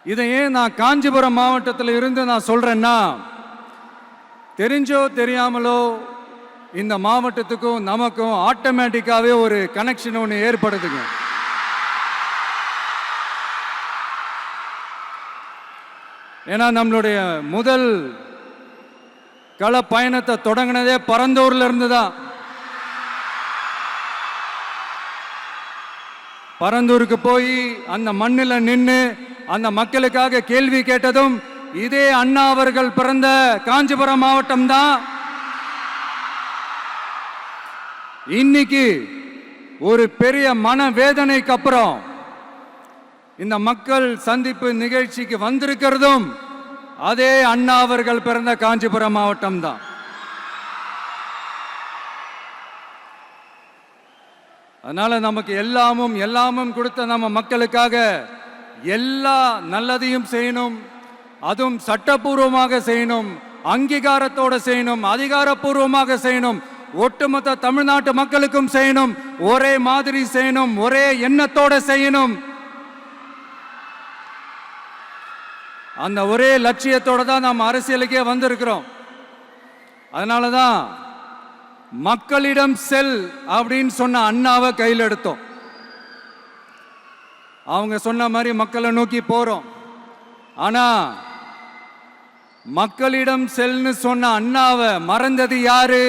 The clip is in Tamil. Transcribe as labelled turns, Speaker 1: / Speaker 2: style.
Speaker 1: இதை ஏன் நான் காஞ்சிபுரம் மாவட்டத்தில் இருந்து நான் சொல்றேன்னா, தெரிஞ்சோ தெரியாமலோ இந்த மாவட்டத்துக்கும் நமக்கும் ஆட்டோமேட்டிக்காவே ஒரு கனெக்ஷன் ஒன்று ஏற்படுதுங்க. ஏன்னா நம்மளுடைய முதல் கள பயணத்தை தொடங்கினதே பரந்தூர்ல இருந்து தான். பரந்தூருக்கு போய் அந்த மண்ணில் நின்று அந்த மக்களுக்காக கேள்வி கேட்டதும் இதே அண்ணா அவர்கள் பிறந்த காஞ்சிபுரம் மாவட்டம் தான். இன்னைக்கு ஒரு பெரிய மனவேதனைக்கு அப்புறம் இந்த மக்கள் சந்திப்பு நிகழ்ச்சிக்கு வந்திருக்கிறதும் அதே அண்ணா அவர்கள் பிறந்த காஞ்சிபுரம் மாவட்டம் தான். அதனால நமக்கு எல்லாமும் கொடுத்த நம்ம மக்களுக்காக எல்லா நல்லதையும் செய்யணும், அதுவும் சட்டப்பூர்வமாக செய்யணும், அங்கீகாரத்தோட செய்யணும், அதிகாரப்பூர்வமாக செய்யணும், ஒட்டுமொத்த தமிழ்நாட்டு மக்களுக்கும் செய்யணும், ஒரே மாதிரி செய்யணும், ஒரே எண்ணத்தோட செய்யணும். அந்த ஒரே லட்சியத்தோட தான் நாம் அரசியலுக்கே வந்திருக்கிறோம். அதனாலதான் மக்களிடம் செல் அப்படின்னு சொன்ன அண்ணாவை கையில் எடுத்தோம். அவங்க சொன்ன மாதிரி மக்களை நோக்கி போறோம். ஆனா மக்களிடம் செல்னு சொன்ன அண்ணாவை மறந்தது யாரு?